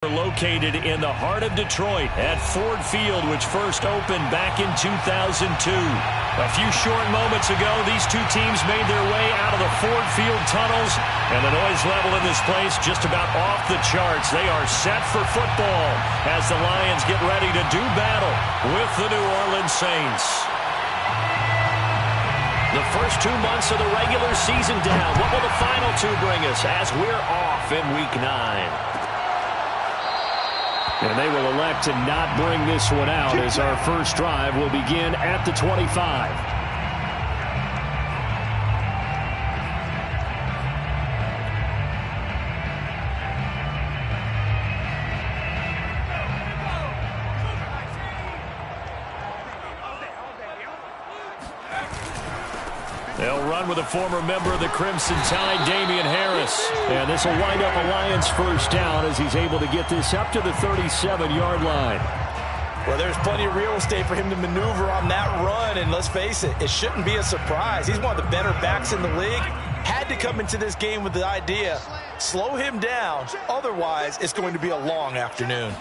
Located in the heart of Detroit at Ford Field, which first opened back in 2002. A few short moments ago, these two teams made their way out of the Ford Field tunnels, and the noise level in this place just about off the charts. They are set for football as the Lions get ready to do battle with the New Orleans Saints. The first 2 months of the regular season down. What will the final two bring us as we're off in Week 9? And they will elect to not bring this one out as our first drive will begin at the 25. They'll run with a former member of the Crimson Tide, Damian Harris. And this will wind up a Lions first down as he's able to get this up to the 37-yard line. Well, there's plenty of real estate for him to maneuver on that run. And let's face it, it shouldn't be a surprise. He's one of the better backs in the league. Had to come into this game with the idea, slow him down. Otherwise, it's going to be a long afternoon.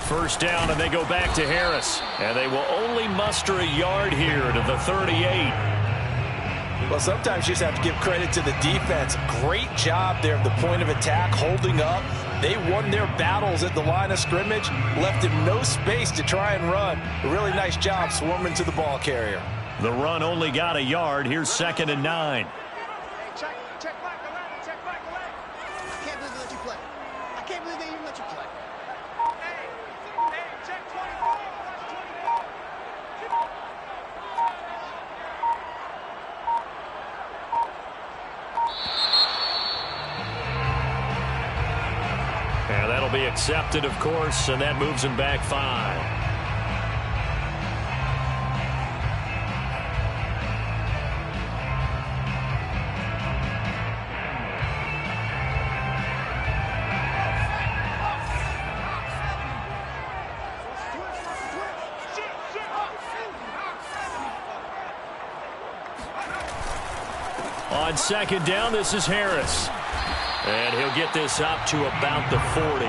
First down, and they go back to Harris. And they will only muster a yard here to the 38. Well, sometimes you just have to give credit to the defense. Great job there at the point of attack, holding up. They won their battles at the line of scrimmage, left him no space to try and run. A really nice job swarming to the ball carrier. The run only got a yard. Here's 2nd and 9. Check back the line, check back the line. I can't believe they let you play. I can't believe they even let you play. Hey, check 24. And that'll be accepted, of course, and that moves him back 5. On 2nd down, this is Harris. And he'll get this up to about the 40.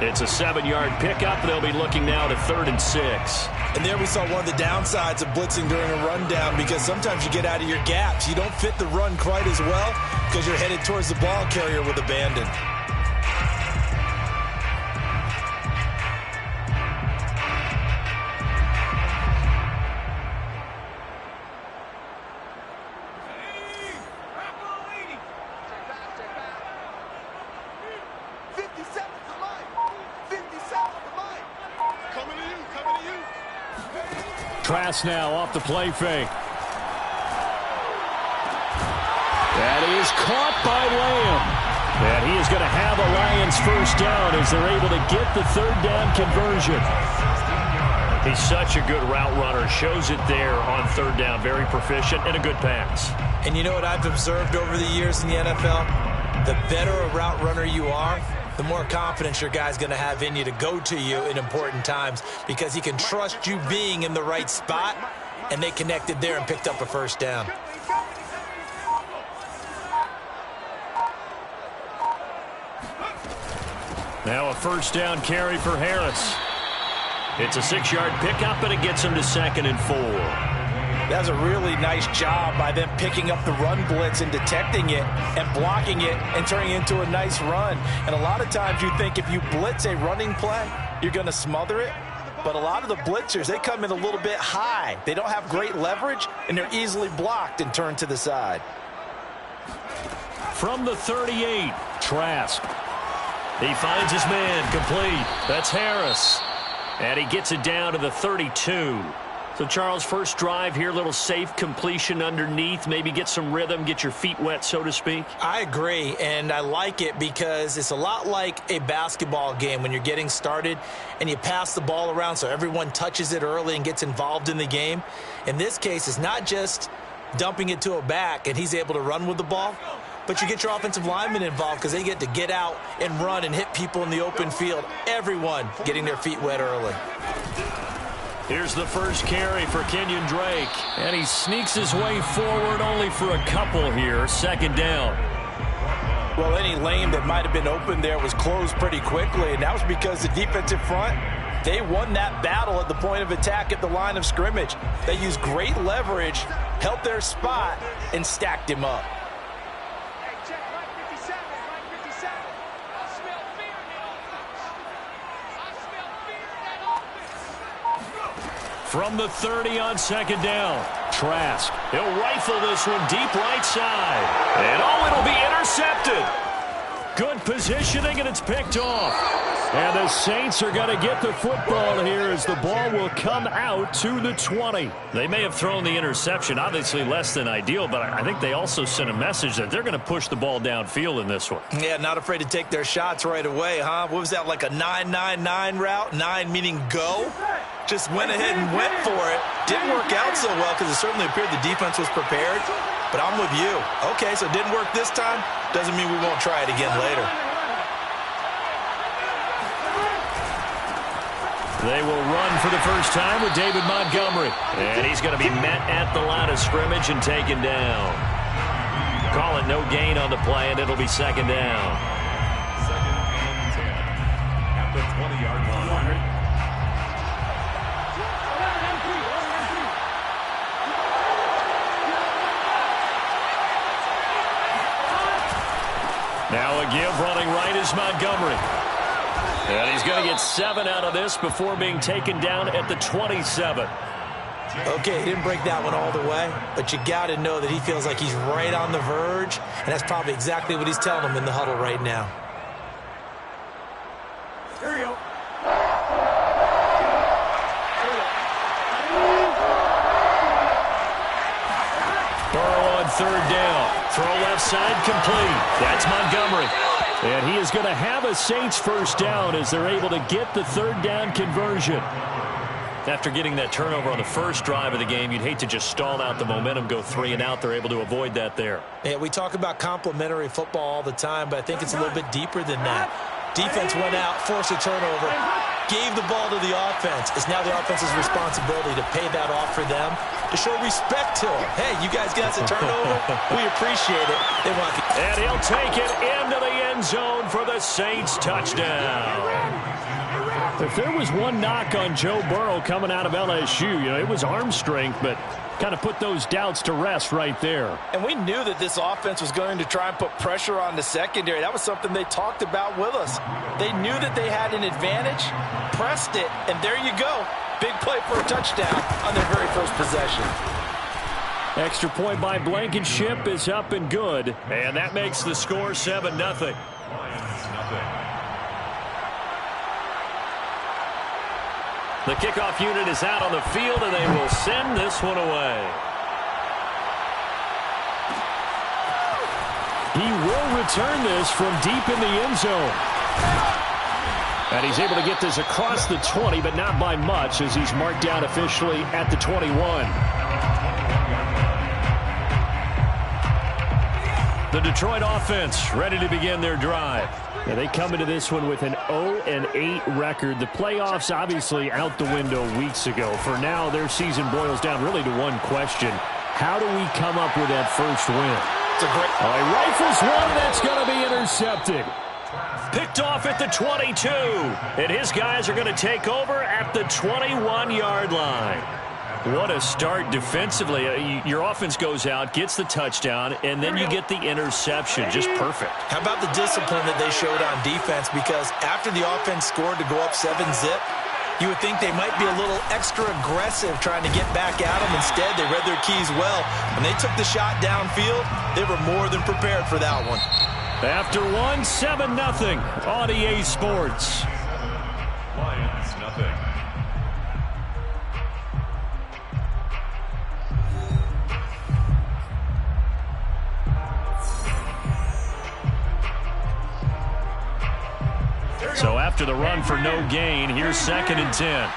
It's a 7-yard pickup. They'll be looking now to 3rd and 6. And there we saw one of the downsides of blitzing during a rundown, because sometimes you get out of your gaps. You don't fit the run quite as well because you're headed towards the ball carrier with abandon. Trask now off the play fake. That is caught by Lamb. And he is going to have a Lions first down as they're able to get the 3rd down conversion. He's such a good route runner. Shows it there on 3rd down. Very proficient and a good pass. And you know what I've observed over the years in the NFL? The better a route runner you are, the more confidence your guy's going to have in you to go to you in important times, because he can trust you being in the right spot, and they connected there and picked up a first down. Now a first down carry for Harris. It's a 6-yard pickup, and it gets him to 2nd and 4. That was a really nice job by them picking up the run blitz and detecting it and blocking it and turning it into a nice run. And a lot of times you think if you blitz a running play, you're going to smother it. But a lot of the blitzers, they come in a little bit high. They don't have great leverage, and they're easily blocked and turned to the side. From the 38, Trask. He finds his man complete. That's Harris. And he gets it down to the 32. So, Charles, first drive here, little safe completion underneath, maybe get some rhythm, get your feet wet, so to speak. I agree, and I like it because it's a lot like a basketball game when you're getting started and you pass the ball around so everyone touches it early and gets involved in the game. In this case, it's not just dumping it to a back and he's able to run with the ball, but you get your offensive linemen involved because they get to get out and run and hit people in the open field. Everyone getting their feet wet early. Here's the first carry for Kenyon Drake. And he sneaks his way forward only for a couple here. 2nd down. Well, any lane that might have been open there was closed pretty quickly, and that was because the defensive front, they won that battle at the point of attack at the line of scrimmage. They used great leverage, held their spot, and stacked him up. Hey, check Mike 57, Mike 57. I smell fear in that offense. I smell fear in that offense. From the 30 on second down, Trask. He'll rifle this one deep right side. And it'll be intercepted. Good positioning, and it's picked off. And the Saints are going to get the football here as the ball will come out to the 20. They may have thrown the interception, obviously less than ideal, but I think they also sent a message that they're going to push the ball downfield in this one. Yeah, not afraid to take their shots right away, huh? What was that, like a 9-9-9 route? 9 meaning go? Just went ahead and went for it. Didn't work out so well because it certainly appeared the defense was prepared. But I'm with you. Okay, so it didn't work this time. Doesn't mean we won't try it again later. They will run for the first time with David Montgomery. And he's going to be met at the line of scrimmage and taken down. Call it no gain on the play, and it'll be second down. Second and 10 at the 20-yard line. Now a give running right is Montgomery. And he's going to get 7 out of this before being taken down at the 27. Okay, he didn't break that one all the way, but you got to know that he feels like he's right on the verge, and that's probably exactly what he's telling them in the huddle right now. Here we go. Burrow on third down. Throw left side complete. That's Montgomery. And he is going to have a Saints first down as they're able to get the third down conversion. After getting that turnover on the first drive of the game, you'd hate to just stall out the momentum, go 3 and out. They're able to avoid that there. Yeah, we talk about complementary football all the time, but I think it's a little bit deeper than that. Defense went out, forced a turnover, gave the ball to the offense. It's now the offense's responsibility to pay that off for them, to show respect to them. Hey, you guys got the turnover. We appreciate it. They want the And he'll take it into the end zone for the Saints touchdown. If there was one knock on Joe Burrow coming out of LSU, it was arm strength, but kind of put those doubts to rest right there. And we knew that this offense was going to try and put pressure on the secondary. That was something they talked about with us. They knew that they had an advantage, pressed it, and there you go. Big play for a touchdown on their very first possession. Extra point by Blankenship is up and good, and that makes the score 7-0. Lions, nothing. The kickoff unit is out on the field, and they will send this one away. He will return this from deep in the end zone. And he's able to get this across the 20, but not by much, as he's marked down officially at the 21. The Detroit offense ready to begin their drive. Now they come into this one with an 0-8 record. The playoffs obviously out the window weeks ago. For now, their season boils down really to one question. How do we come up with that first win? It's a great... He rifles one, and that's going to be intercepted. Picked off at the 22. And his guys are going to take over at the 21-yard line. What a start defensively. Your offense goes out, gets the touchdown, and then you get the interception. Just perfect. How about the discipline that they showed on defense? Because after the offense scored to go up 7-zip, you would think they might be a little extra aggressive trying to get back at them. Instead, they read their keys well. When they took the shot downfield, they were more than prepared for that one. After one, 7-0 on EA Sports. Lions, nothing. So after the run for no gain, here's 2nd and 10.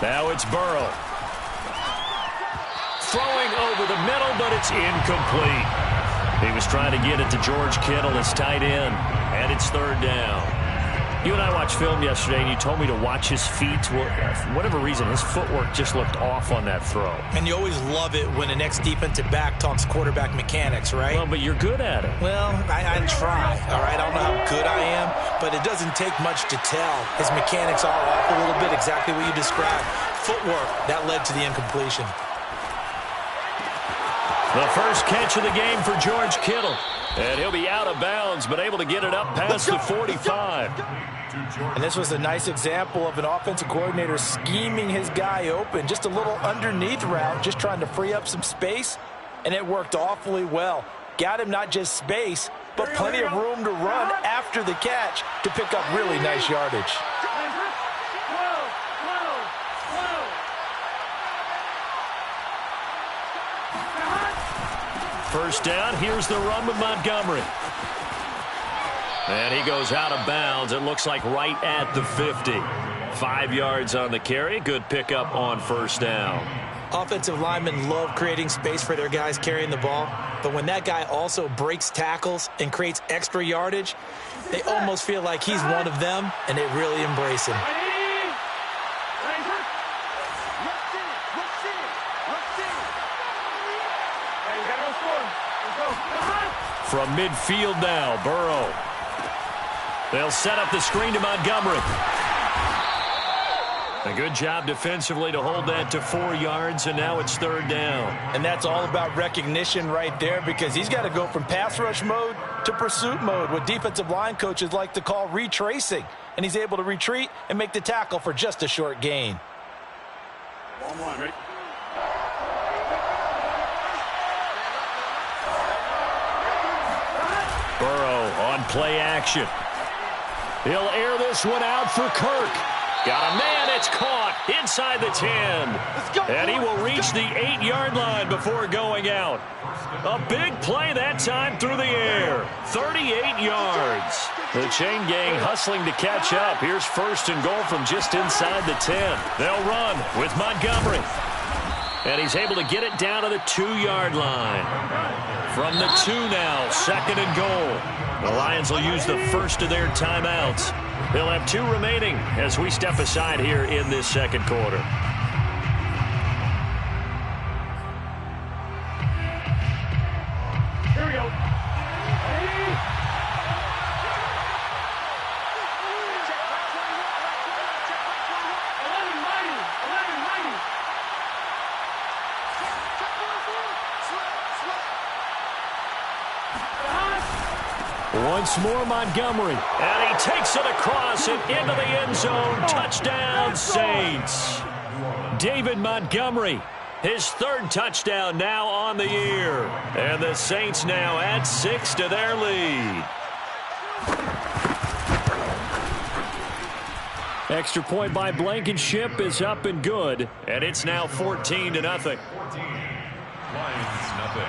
Now it's Burrow. Throwing over the middle, but it's incomplete. He was trying to get it to George Kittle, his tight end, and it's third down. You and I watched film yesterday, and you told me to watch his feet. Well, for whatever reason, his footwork just looked off on that throw. And you always love it when the next defensive back talks quarterback mechanics, right? Well, but you're good at it. Well, I try, all right? I don't know how good I am, but it doesn't take much to tell. His mechanics are off a little bit, exactly what you described. Footwork, that led to the incompletion. The first catch of the game for George Kittle. And he'll be out of bounds, but able to get it up past the 45. And this was a nice example of an offensive coordinator scheming his guy open. Just a little underneath route, just trying to free up some space. And it worked awfully well. Got him not just space, but plenty of room to run after the catch to pick up really nice yardage. First down, here's the run with Montgomery. And he goes out of bounds, it looks like right at the 50. 5 yards on the carry, good pickup on first down. Offensive linemen love creating space for their guys carrying the ball, but when that guy also breaks tackles and creates extra yardage, they almost feel like he's one of them, and they really embrace him. From midfield now, Burrow. They'll set up the screen to Montgomery. A good job defensively to hold that to 4 yards, and now it's third down. And that's all about recognition right there, because he's got to go from pass rush mode to pursuit mode, what defensive line coaches like to call retracing. And he's able to retreat and make the tackle for just a short gain. One, right? Burrow on play action. He'll air this one out for Kirk. Got a man, it's caught inside the 10. And he will reach the 8-yard line before going out. A big play that time through the air. 38 yards. The chain gang hustling to catch up. Here's first and goal from just inside the 10. They'll run with Montgomery. And he's able to get it down to the 2-yard line. From the 2 now, second and goal. The Lions will use the first of their timeouts. They'll have 2 remaining as we step aside here in this second quarter. Here we go. Once more, Montgomery. And he takes it across and into the end zone. Touchdown, Saints. David Montgomery, his 3rd touchdown now on the year. And the Saints now add 6 to their lead. Extra point by Blankenship is up and good. And it's now 14-0. 14. Lions, nothing.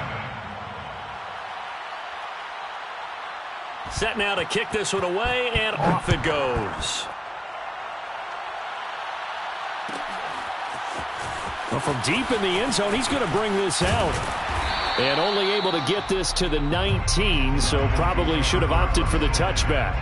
Set now to kick this one away, and off it goes. Well, from deep in the end zone, he's going to bring this out. And only able to get this to the 19, so probably should have opted for the touchback.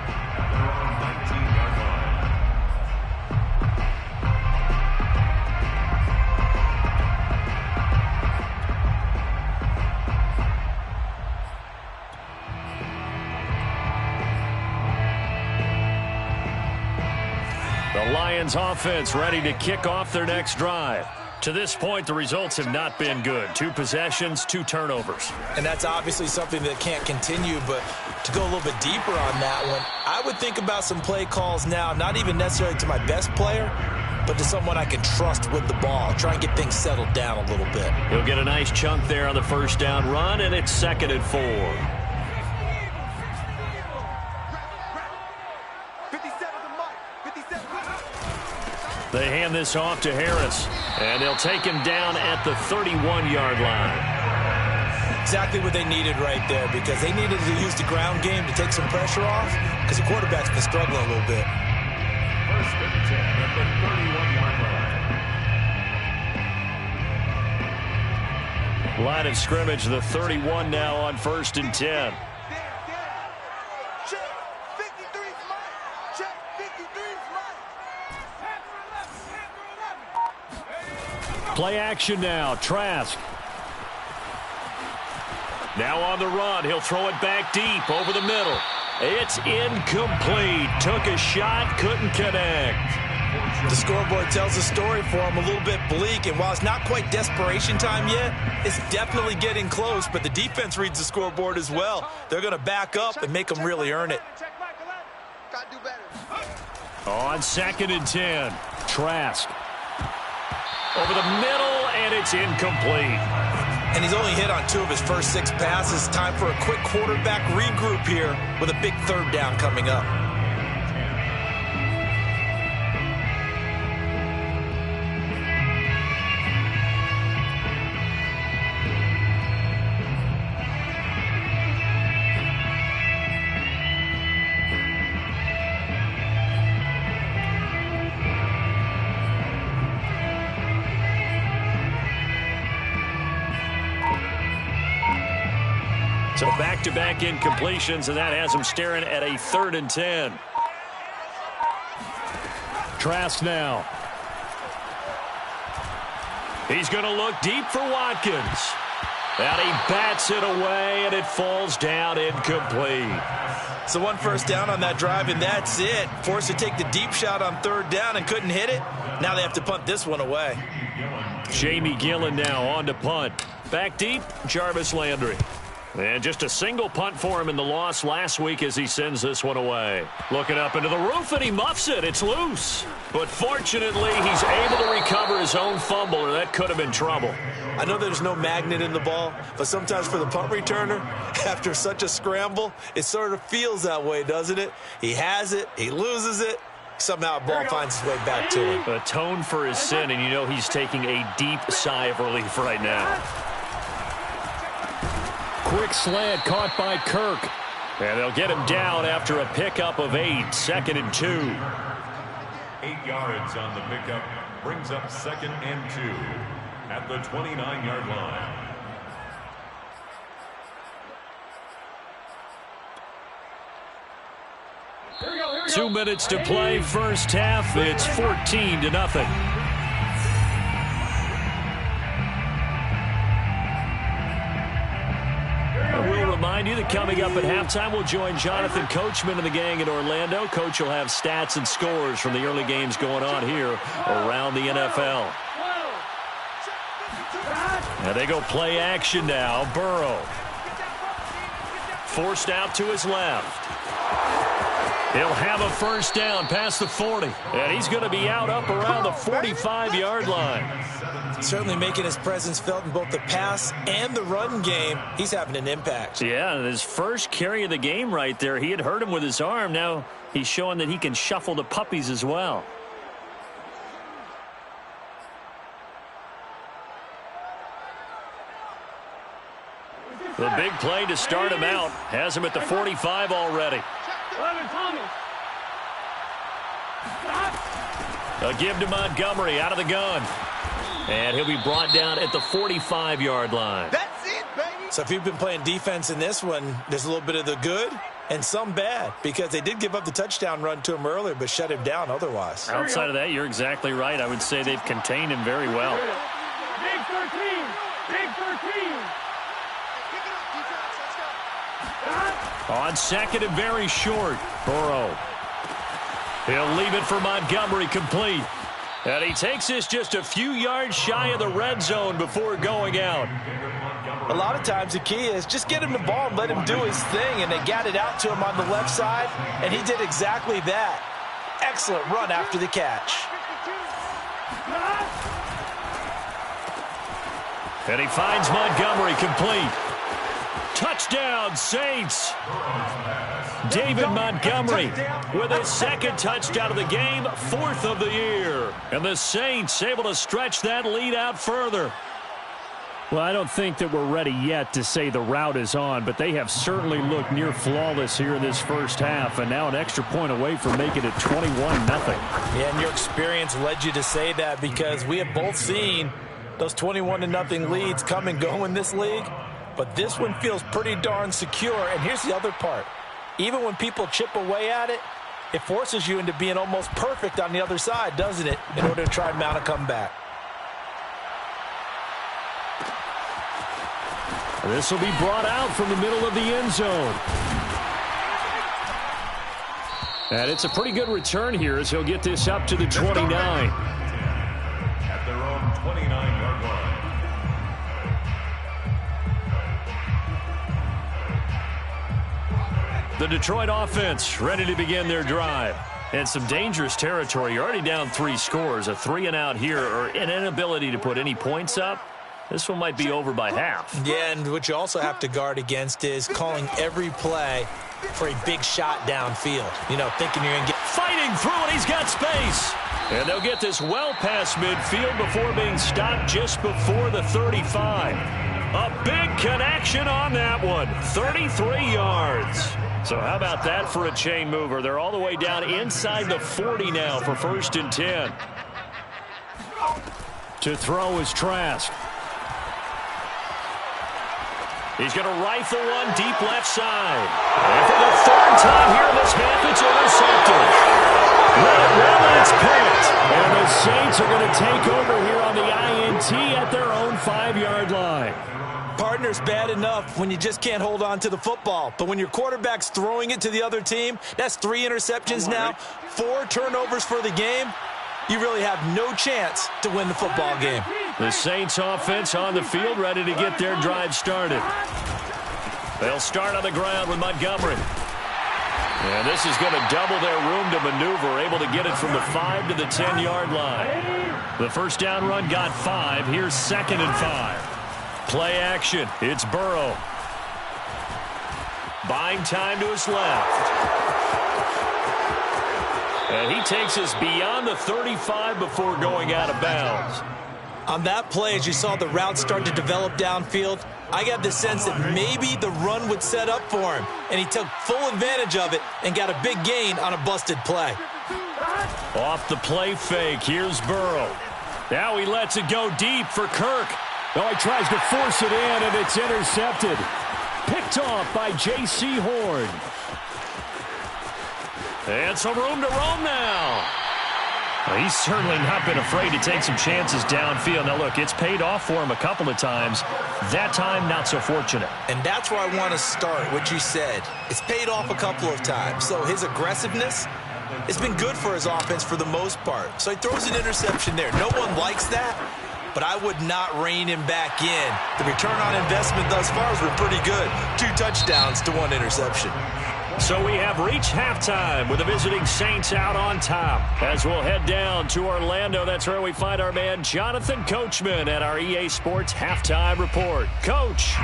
The Lions offense ready to kick off their next drive. To this point, the results have not been good. 2 possessions, 2 turnovers. And that's obviously something that can't continue, but to go a little bit deeper on that one, I would think about some play calls now, not even necessarily to my best player, but to someone I can trust with the ball. Try and get things settled down a little bit. He'll get a nice chunk there on the first down run, and it's 2nd and 4. They hand this off to Harris, and they'll take him down at the 31-yard line. Exactly what they needed right there, because they needed to use the ground game to take some pressure off, because the quarterback's been struggling a little bit. First and 10 at the 31-yard line. Line of scrimmage, the 31 now on 1st and 10. Play action now. Trask. Now on the run. He'll throw it back deep over the middle. It's incomplete. Took a shot, couldn't connect. The scoreboard tells a story for him, a little bit bleak, and while it's not quite desperation time yet, it's definitely getting close, but the defense reads the scoreboard as well. They're going to back up and make them really earn it. On 2nd and 10, Trask. Over the middle, and it's incomplete. And he's only hit on 2 of his first 6 passes. Time for a quick quarterback regroup here with a big 3rd down coming up. So back-to-back incompletions, and that has him staring at a 3rd and 10. Trask now. He's going to look deep for Watkins. And he bats it away, and it falls down incomplete. So 1 first down on that drive, and that's it. Forced to take the deep shot on 3rd down and couldn't hit it. Now they have to punt this one away. Jamie Gillen now on to punt. Back deep, Jarvis Landry. And just a single punt for him in the loss last week as he sends this one away. Looking up into the roof, and he muffs it. It's loose. But fortunately, he's able to recover his own fumble, or that could have been trouble. I know there's no magnet in the ball, but sometimes for the punt returner, after such a scramble, it sort of feels that way, doesn't it? He has it, he loses it, somehow a ball finds its way back to him. Atone for his sin, and you know he's taking a deep sigh of relief right now. Quick slant caught by Kirk. And they'll get him down after a pickup of 8. 2nd and 2. 8 yards on the pickup. Brings up 2nd and 2 at the 29-yard line. Here we go. 2 minutes to play. First half. It's 14-0. We'll remind you that coming up at halftime, we'll join Jonathan Coachman and the gang in Orlando. Coach will have stats and scores from the early games going on here around the NFL. And they go play action now. Burrow. Forced out to his left. He'll have a first down past the 40. And he's going to be out up around the 45-yard line. Certainly making his presence felt in both the pass and the run game. He's having an impact. Yeah, his first carry of the game right there. He had hurt him with his arm. Now he's showing that he can shuffle the puppies as well. The big play to start him out. Has him at the 45 already. A give to Montgomery out of the gun. And he'll be brought down at the 45-yard line. That's it, baby. So if you've been playing defense in this one, there's a little bit of the good and some bad, because they did give up the touchdown run to him earlier but shut him down otherwise. Outside of that, you're exactly right. I would say they've contained him very well. Big 13. Big 13. On 2nd and very short, Burrow. He'll leave it for Montgomery, complete. And he takes this just a few yards shy of the red zone before going out. A lot of times the key is just get him the ball and let him do his thing, and they got it out to him on the left side, and he did exactly that. Excellent run after the catch. And he finds Montgomery, complete. Touchdown, Saints. David Montgomery with his 2nd touchdown of the game, 4th of the year. And the Saints able to stretch that lead out further. Well, I don't think that we're ready yet to say the route is on, but they have certainly looked near flawless here in this first half, and now an extra point away from making it 21-0. Yeah, and your experience led you to say that, because we have both seen Those 21-0 leads come and go in this league, but this one feels pretty darn secure. And here's the other part. Even when people chip away at it, it forces you into being almost perfect on the other side, doesn't it, in order to try and mount a comeback. This will be brought out from the middle of the end zone. And it's a pretty good return here as he'll get this up to the 29. At their own 29-yard line. The Detroit offense ready to begin their drive. And some dangerous territory. You're already down 3 scores. A 3-and-out here, or an inability to put any points up. This one might be over by half. Yeah, and what you also have to guard against is calling every play for a big shot downfield. You know, thinking you're going to get... Fighting through, and he's got space. And they'll get this well past midfield before being stopped just before the 35. A big connection on that one. 33 yards. So how about that for a chain mover? They're all the way down inside the 40 now for 1st and 10. To throw is Trask. He's going to rifle one deep left side. And for the 3rd time here in this half, it's intercepted. Let it run, and it's picked. And the Saints are going to take over here on the INT at their own 5-yard line. Partner's bad enough when you just can't hold on to the football. But when your quarterback's throwing it to the other team, that's 3 interceptions now, 4 turnovers for the game. You really have no chance to win the football game. The Saints offense on the field ready to get their drive started. They'll start on the ground with Montgomery. And this is going to double their room to maneuver, able to get it from the 5 to the 10-yard line. The first down run got 5. Here's 2nd and 5. Play action. It's Burrow. Buying time to his left. And he takes us beyond the 35 before going out of bounds. On that play, as you saw the route start to develop downfield, I got the sense that maybe the run would set up for him. And he took full advantage of it and got a big gain on a busted play. Off the play fake, here's Burrow. Now he lets it go deep for Kirk. Oh, he tries to force it in, and it's intercepted. Picked off by J.C. Horn. And some room to roam now. Well, he's certainly not been afraid to take some chances downfield. Now, look, it's paid off for him a couple of times. That time, not so fortunate. And that's where I want to start, what you said. It's paid off a couple of times. So his aggressiveness, it's been good for his offense for the most part. So he throws an interception there. No one likes that, but I would not rein him back in. The return on investment thus far has been pretty good. 2 touchdowns to 1 interception. So we have reached halftime with the visiting Saints out on top. As we'll head down to Orlando, that's where we find our man Jonathan Coachman at our EA Sports Halftime Report. Coach.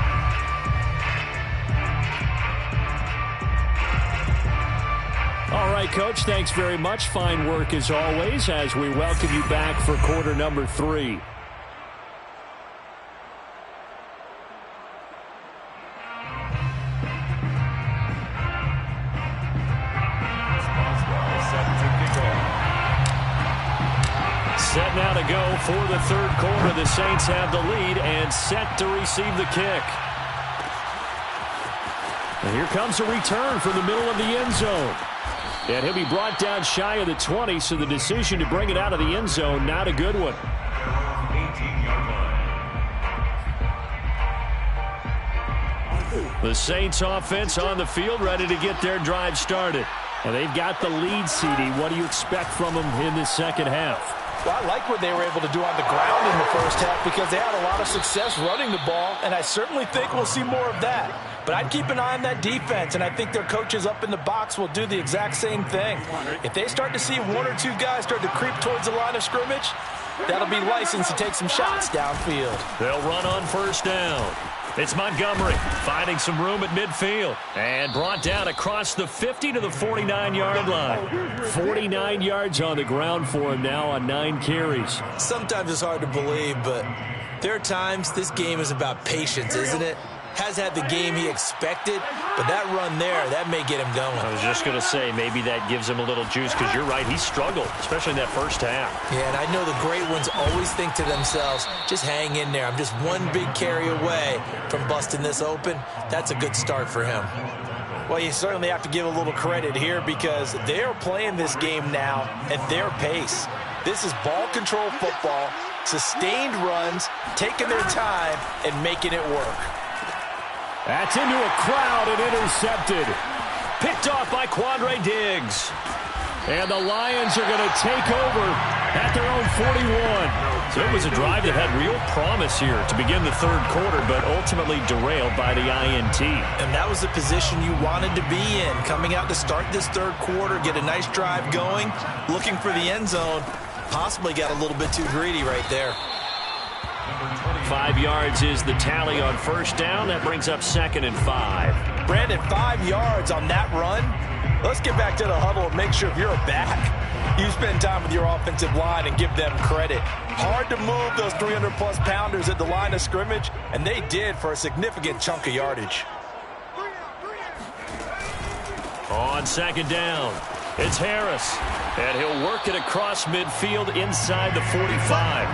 All right, Coach, thanks very much. Fine work as always as we welcome you back for quarter number 3. Set now to go for the 3rd quarter. The Saints have the lead and set to receive the kick. And here comes a return from the middle of the end zone. And he'll be brought down shy of the 20, so the decision to bring it out of the end zone, not a good one. 18-yard line. The Saints offense on the field ready to get their drive started. And they've got the lead, CD. What do you expect from them in the second half? Well, I like what they were able to do on the ground in the first half because they had a lot of success running the ball, and I certainly think we'll see more of that. But I'd keep an eye on that defense, and I think their coaches up in the box will do the exact same thing. If they start to see 1 or 2 guys start to creep towards the line of scrimmage, that'll be licensed to take some shots downfield. They'll run on 1st down. It's Montgomery finding some room at midfield and brought down across the 50 to the 49-yard line. 49 yards on the ground for him now on 9 carries. Sometimes it's hard to believe, but there are times this game is about patience, isn't it? Has had the game he expected, But that run there, that may get him going. I was just going to say, maybe that gives him a little juice, because you're right, he struggled, especially in that first half. Yeah, and I know the great ones always think to themselves, just hang in there. I'm just one big carry away from busting this open. That's a good start for him. Well, you certainly have to give a little credit here, because they are playing this game now at their pace. This is ball control football, sustained runs, taking their time, and making it work. That's into a crowd and intercepted. Picked off by Quandre Diggs. And the Lions are going to take over at their own 41. So it was a drive that had real promise here to begin the third quarter, but ultimately derailed by the INT. And that was the position you wanted to be in, coming out to start this third quarter, get a nice drive going, looking for the end zone. Possibly got a little bit too greedy right there. 5 yards is the tally on first down. That brings up 2nd and 5. Brandon, 5 yards on that run. Let's get back to the huddle and make sure if you're a back, you spend time with your offensive line and give them credit. Hard to move those 300-plus pounders at the line of scrimmage, and they did for a significant chunk of yardage. On 2nd down, it's Harris. And he'll work it across midfield inside the 45.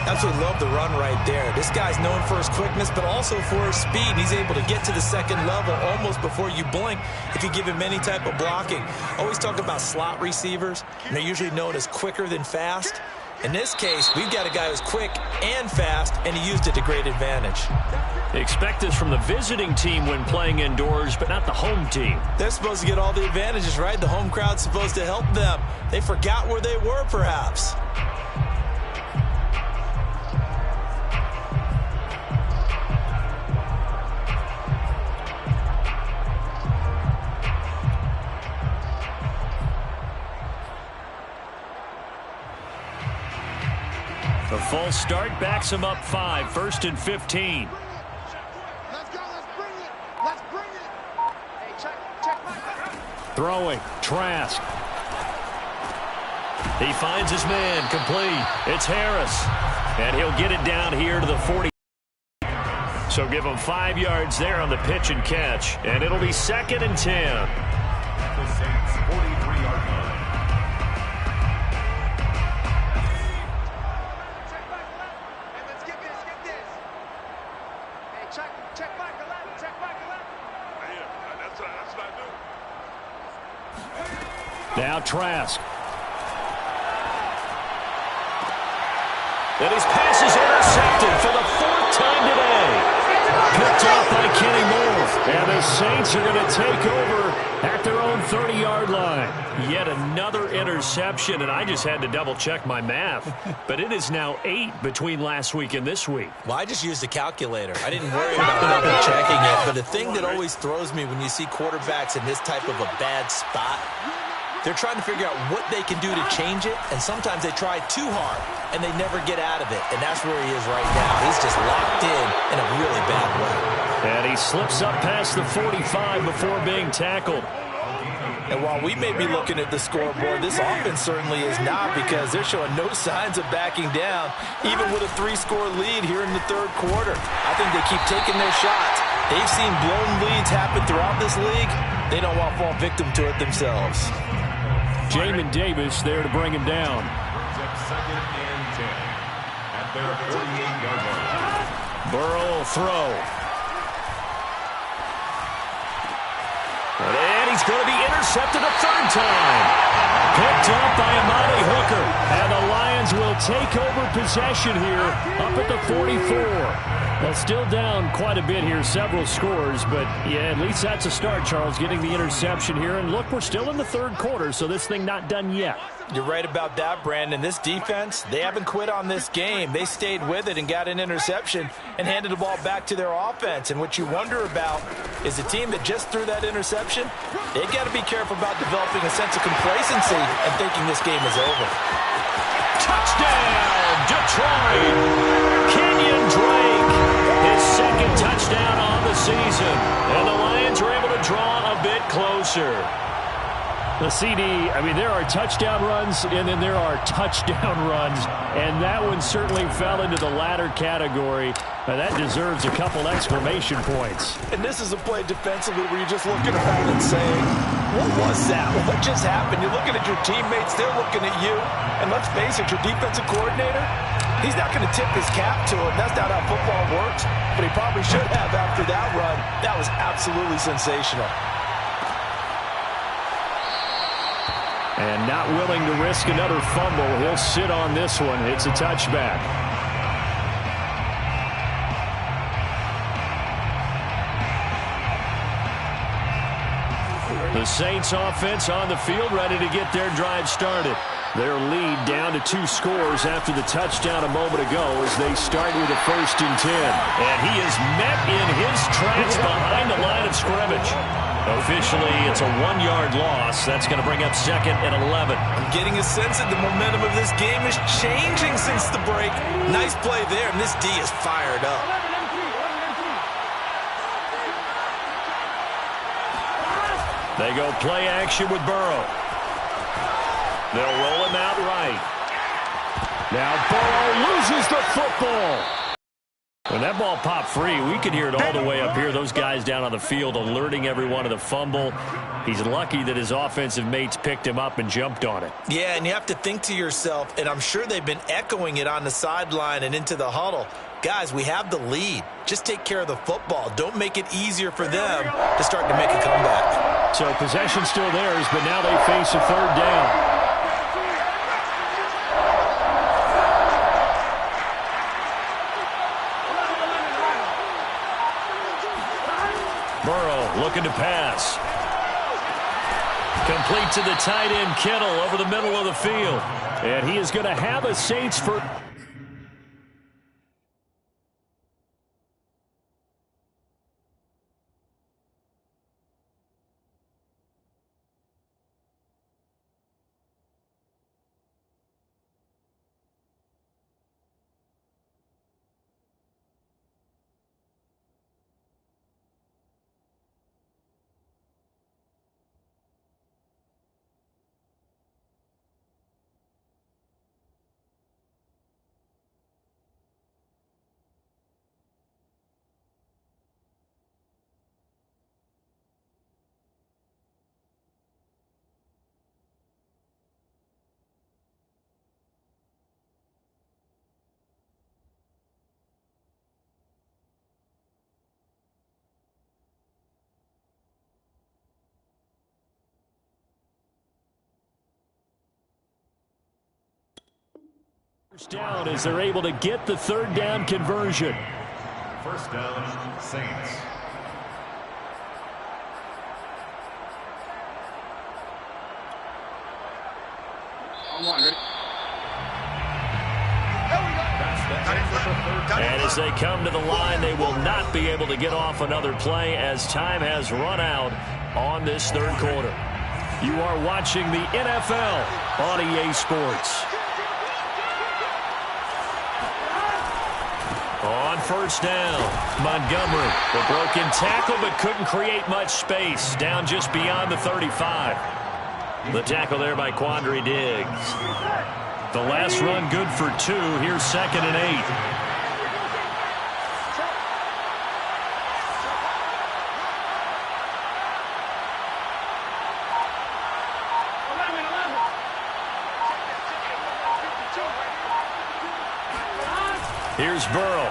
Absolutely love the run right there. This guy's known for his quickness, but also for his speed. He's able to get to the second level almost before you blink if you give him any type of blocking. Always talk about slot receivers, and they're usually known as quicker than fast. In this case, we've got a guy who's quick and fast, and he used it to great advantage. Expect this from the visiting team when playing indoors, but not the home team. They're supposed to get all the advantages, right? The home crowd's supposed to help them. They forgot where they were, perhaps. The false start backs him up 5, 1st and 15. Let's go, let's bring it. Let's bring it. Hey, check my. Throwing, Trask. He finds his man, complete. It's Harris. And he'll get it down here to the 40. So give him 5 yards there on the pitch and catch. And it'll be 2nd and 10. The Saints 43-yard line. Check back left. Hey, let's get this, get this. Hey, check back left, check back left. Yeah, that's what I do. Now Trask. And his pass is intercepted for the 4th time today. Picked off by Kenny Moore. And the Saints are going to take over at their own 30-yard line. Yet another interception, and I just had to double-check my math. But it is now 8 between last week and this week. Well, I just used a calculator. I didn't worry about double-checking it. But the thing that always throws me when you see quarterbacks in this type of a bad spot, they're trying to figure out what they can do to change it, and sometimes they try too hard, and they never get out of it. And that's where he is right now. He's just locked in a really bad way. And he slips up past the 45 before being tackled. And while we may be looking at the scoreboard, this offense certainly is not, because they're showing no signs of backing down, even with a 3-score lead here in the third quarter. I think they keep taking their shots. They've seen blown leads happen throughout this league. They don't want to fall victim to it themselves. Jamin Davis there to bring him down. Brings up 2nd and 10 at their 48-yard line. Burrow will throw. And he's going to be intercepted a 3rd time. Picked up by Amani Hooker. And the Lions will take over possession here up at the 44. Well, still down quite a bit here, several scores, but yeah, at least that's a start, Charles, getting the interception here. And look, we're still in the third quarter, so this thing not done yet. You're right about that, Brandon. This defense, they haven't quit on this game. They stayed with it and got an interception and handed the ball back to their offense. And what you wonder about is the team that just threw that interception, they've got to be careful about developing a sense of complacency and thinking this game is over. Touchdown, Detroit! Kenyon Drake, his 2nd touchdown on the season. And the Lions are able to draw a bit closer. The CD, I mean, there are touchdown runs, and then there are touchdown runs, and that one certainly fell into the latter category. That deserves a couple exclamation points. And this is a play defensively where you're just looking around and saying, what was that? What just happened? You're looking at your teammates, they're looking at you, and let's face it, your defensive coordinator, he's not going to tip his cap to him. That's not how football works, but he probably should have after that run. That was absolutely sensational. And not willing to risk another fumble. He'll sit on this one. It's a touchback. The Saints offense on the field, ready to get their drive started. Their lead down to 2 scores after the touchdown a moment ago as they start with a 1st and 10. And he is met in his tracks behind the line of scrimmage. Officially, it's a 1-yard loss. That's going to bring up 2nd and 11. I'm getting a sense that the momentum of this game is changing since the break. Nice play there, and this D is fired up. They go play action with Burrow. They'll roll him out right. Now Burrow loses the football. When that ball popped free, we could hear it all the way up here. Those guys down on the field alerting everyone of the fumble. He's lucky that his offensive mates picked him up and jumped on it. Yeah, and you have to think to yourself, and I'm sure they've been echoing it on the sideline and into the huddle. Guys, we have the lead. Just take care of the football. Don't make it easier for them to start to make a comeback. So possession still theirs, but now they face a 3rd down. Burrow looking to pass. Complete to the tight end, Kittle, over the middle of the field. And he is going to have a Saints for... down as they're able to get the 3rd down conversion. 1st down, Saints. And as they come to the line, they will not be able to get off another play as time has run out on this 3rd quarter. You are watching the NFL on EA Sports. On 1st down, Montgomery, the broken tackle but couldn't create much space, down just beyond the 35. The tackle there by Quandre Diggs. The last run good for 2. Here's 2nd and 8. Here's Burrow.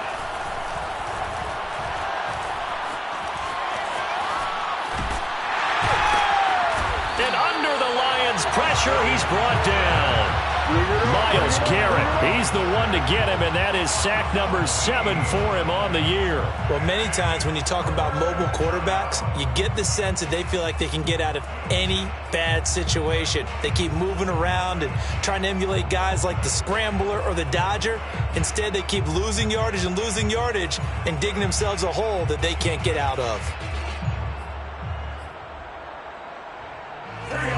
And under the Lions' pressure, he's brought down. Myles Garrett, he's the one to get him, and that is sack number 7 for him on the year. Well, many times when you talk about mobile quarterbacks, you get the sense that they feel like they can get out of any bad situation. They keep moving around and trying to emulate guys like the Scrambler or the Dodger. Instead, they keep losing yardage and digging themselves a hole that they can't get out of.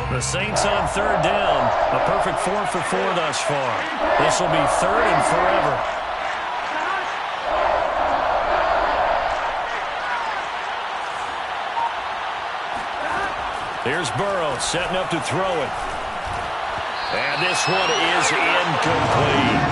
The Saints on 3rd down. A perfect 4 for 4 thus far. This will be 3rd and forever. Here's Burrow setting up to throw it. And this one is incomplete.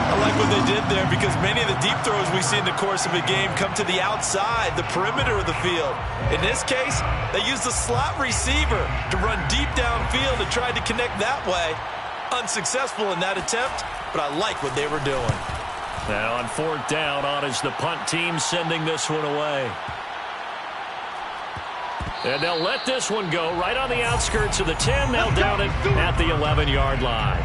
I like what they did there because many of the deep throws we see in the course of a game come to the outside, the perimeter of the field. In this case, they used the slot receiver to run deep downfield and tried to connect that way. Unsuccessful in that attempt, but I like what they were doing. Now on fourth down, on is the punt team sending this one away. And they'll let this one go right on the outskirts of the 10. They'll down it at the 11-yard line.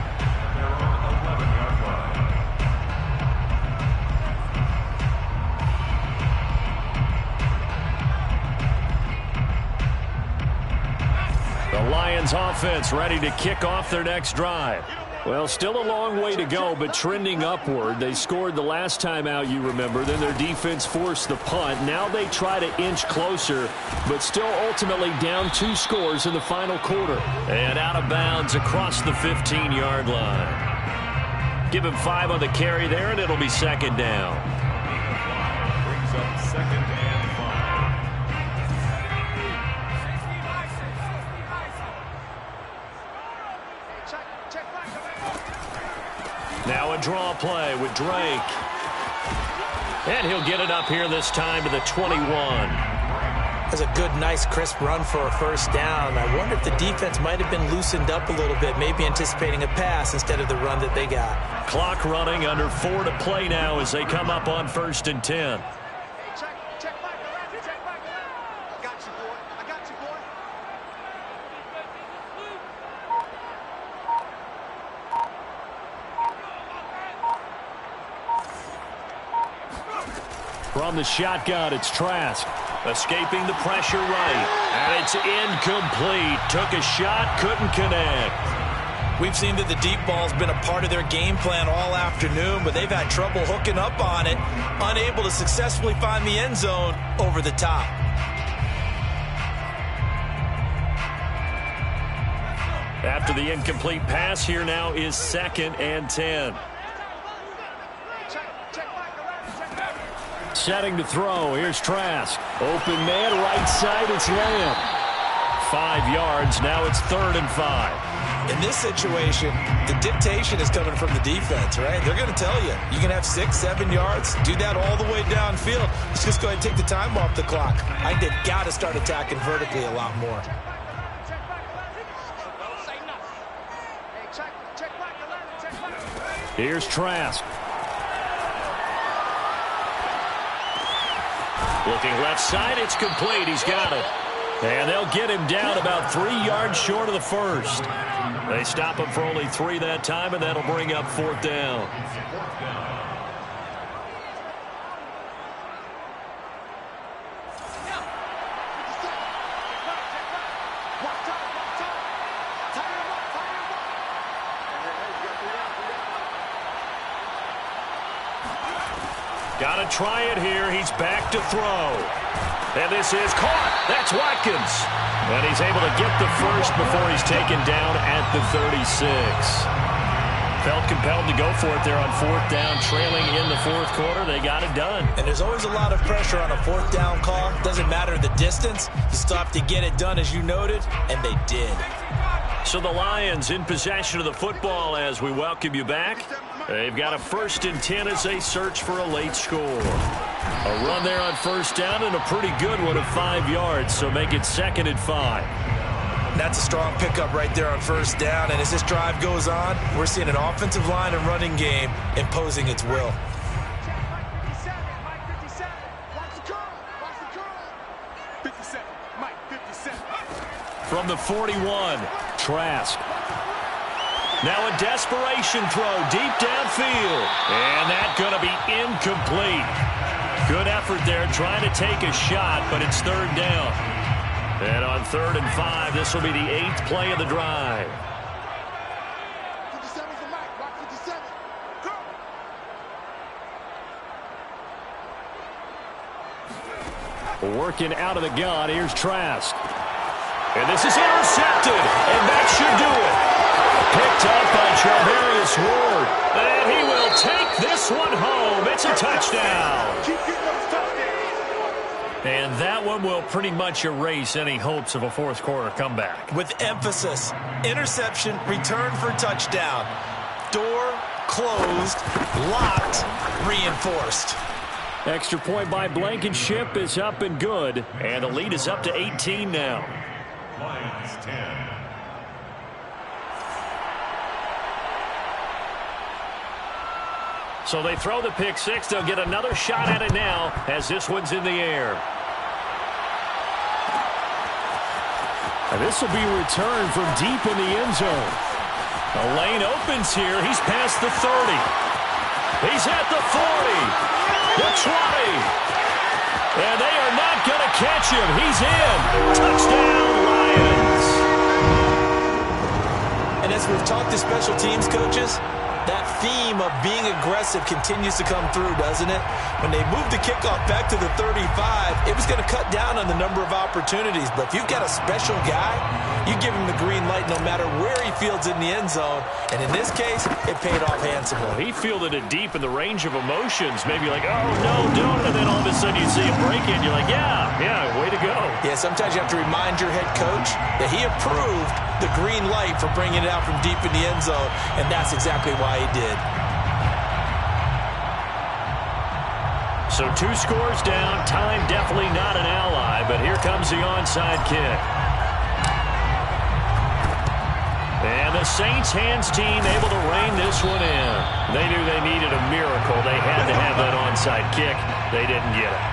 The Lions offense ready to kick off their next drive. Well, still a long way to go, but trending upward. They scored the last time out, you remember. Then their defense forced the punt. Now they try to inch closer, but still ultimately down 2 scores in the final quarter. And out of bounds across the 15-yard line. Give him 5 on the carry there, and it'll be second down. Brings up second and 5. Now a draw play with Drake. And he'll get it up here this time to the 21. That's a good, nice, crisp run for a first down. I wonder if the defense might have been loosened up a little bit, maybe anticipating a pass instead of the run that they got. Clock running, under 4 to play now as they come up on 1st and 10. From the shotgun, it's Trask. Escaping the pressure right. And it's incomplete. Took a shot, couldn't connect. We've seen that the deep ball's been a part of their game plan all afternoon, but they've had trouble hooking up on it, unable to successfully find the end zone over the top. After the incomplete pass, here now is 2nd and 10. Setting to throw. Here's Trask. Open man, right side. It's Lamb. 5 yards. Now it's 3rd and 5. In this situation, the dictation is coming from the defense, right? They're going to tell you, you can have 6, 7 yards. Do that all the way downfield. Let's just go ahead and take the time off the clock. I think they've got to start attacking vertically a lot more. Here's Trask. Looking left side, it's complete. He's got it. And they'll get him down about 3 yards short of the first. They stop him for only 3 that time, and that'll bring up 4th down. Got to try it here. He's back to throw. And this is caught. That's Watkins. And he's able to get the first before he's taken down at the 36. Felt compelled to go for it there on 4th down, trailing in the 4th quarter. They got it done. And there's always a lot of pressure on a 4th down call. Doesn't matter the distance. You still have to get it done, as you noted, and they did. So the Lions in possession of the football as we welcome you back. They've got a 1st and 10 as they search for a late score. A run there on 1st down and a pretty good one of 5 yards, so make it 2nd and 5. That's a strong pickup right there on 1st down, and as this drive goes on, we're seeing an offensive line and running game imposing its will. From the 41, Trask. Now a desperation throw deep downfield. And that's going to be incomplete. Good effort there trying to take a shot, but it's 3rd down. And on 3rd and 5, this will be the 8th play of the drive. Working out of the gun, here's Trask. And this is intercepted, and that should do it. Picked up by Charvarius Ward. And he will take this one home. It's a touchdown. And that one will pretty much erase any hopes of a fourth quarter comeback. With emphasis, interception, return for touchdown. Door closed, locked, reinforced. Extra point by Blankenship is up and good. And the lead is up to 18 now. Lions 10. So they throw the pick six. They'll get another shot at it now as this one's in the air. And this will be returned from deep in the end zone. The lane opens here. He's past the 30. He's at the 40. The 20. And they are not going to catch him. He's in. Touchdown, Lions. And as we've talked to special teams coaches, that theme of being aggressive continues to come through, doesn't it? When they moved the kickoff back to the 35, it was going to cut down on the number of opportunities. But if you've got a special guy, you give him the green light no matter where he fields in the end zone. And in this case, it paid off handsomely. Well, he fielded it deep in the range of emotions. Maybe like, oh, no, don't. And then all of a sudden you see a break in. You're like, yeah, way to go. Yeah, sometimes you have to remind your head coach that he approved the green light for bringing it out from deep in the end zone. And that's exactly why he did. So 2 scores down. Time definitely not an ally, but here comes the onside kick. And the Saints hands team able to rein this one in. They knew they needed a miracle. They had to have that onside kick. They didn't get it.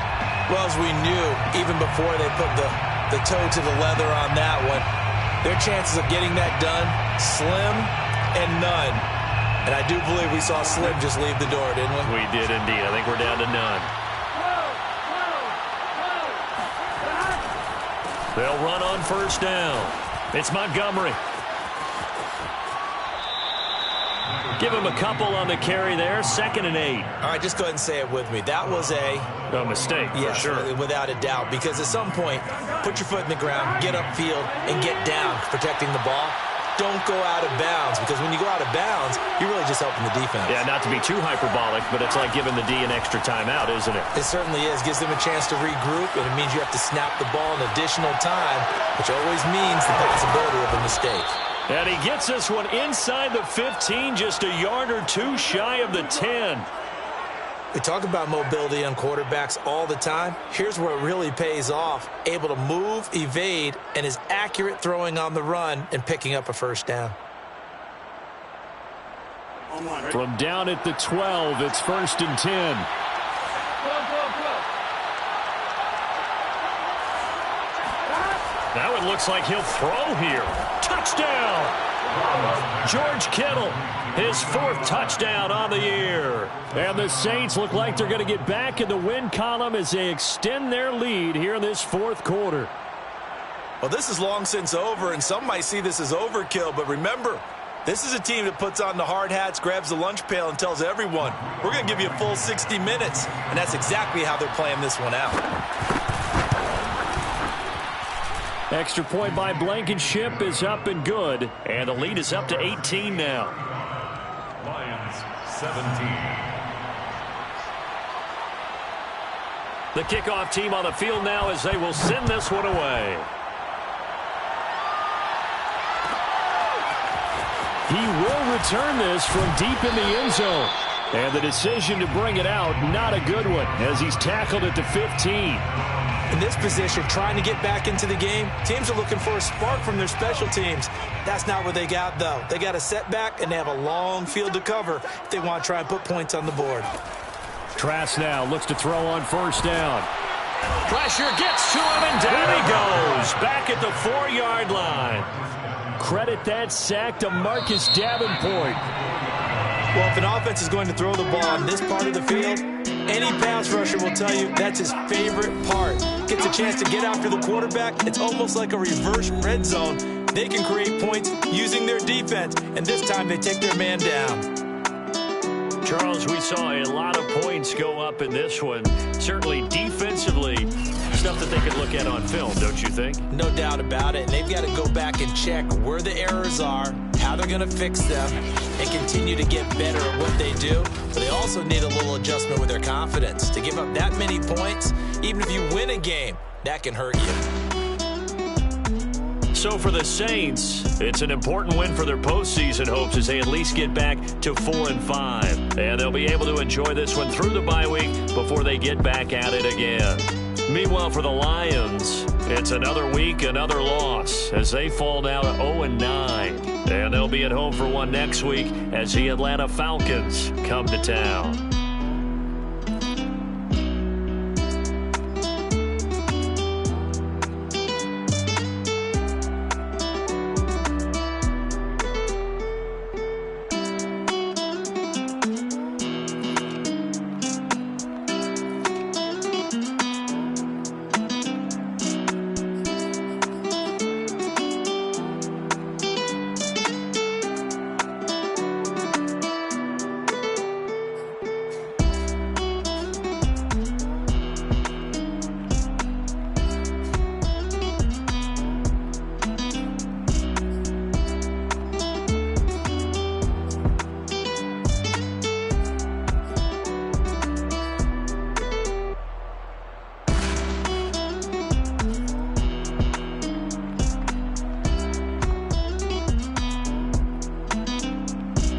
Well, as we knew, even before they put the toe to the leather on that one, their chances of getting that done, slim and none. And I do believe we saw Slim just leave the door, didn't we? We did indeed. I think we're down to none. They'll run on first down. It's Montgomery. Give him a couple on the carry there. 2nd and 8. All right, just go ahead and say it with me. That was a mistake, yes, for sure. Without a doubt. Because at some point, put your foot in the ground, get upfield, and get down protecting the ball. Don't go out of bounds, because when you go out of bounds, you're really just helping the defense. Yeah, not to be too hyperbolic, but it's like giving the D an extra timeout, isn't it? It certainly is. Gives them a chance to regroup, and it means you have to snap the ball an additional time, which always means the possibility of a mistake. And he gets this one inside the 15, just a yard or two shy of the 10. We talk about mobility on quarterbacks all the time. Here's where it really pays off. Able to move, evade, and is accurate throwing on the run and picking up a first down. From down at the 12, it's 1st and 10. Now it looks like he'll throw here. Touchdown! George Kittle, his 4th touchdown on the year. And the Saints look like they're going to get back in the win column as they extend their lead here in this 4th quarter. Well, this is long since over, and some might see this as overkill, but remember, this is a team that puts on the hard hats, grabs the lunch pail, and tells everyone, we're going to give you a full 60 minutes. And that's exactly how they're playing this one out. Extra point by Blankenship is up and good. And the lead is up to 18 now. Lions 17. The kickoff team on the field now as they will send this one away. He will return this from deep in the end zone. And the decision to bring it out, not a good one, as he's tackled at the 15. In this position, trying to get back into the game, teams are looking for a spark from their special teams. That's not what they got, though. They got a setback, and they have a long field to cover if they want to try and put points on the board. Trask now looks to throw on first down. Pressure gets to him, and down he goes. Back at the 4-yard line. Credit that sack to Marcus Davenport. Well, if an offense is going to throw the ball on this part of the field, any pass rusher will tell you that's his favorite part. Gets a chance to get after the quarterback. It's almost like a reverse red zone. They can create points using their defense, and this time they take their man down. Charles, we saw a lot of points go up in this one. Certainly defensively, stuff that they could look at on film, don't you think? No doubt about it. And they've got to go back and check where the errors are, how they're going to fix them, and continue to get better at what they do. But they also need a little adjustment with their confidence. To give up that many points, even if you win a game, that can hurt you. So for the Saints, it's an important win for their postseason hopes as they at least get back to 4-5. And they'll be able to enjoy this one through the bye week before they get back at it again. Meanwhile, for the Lions, it's another week, another loss as they fall now to 0-9. And they'll be at home for one next week as the Atlanta Falcons come to town.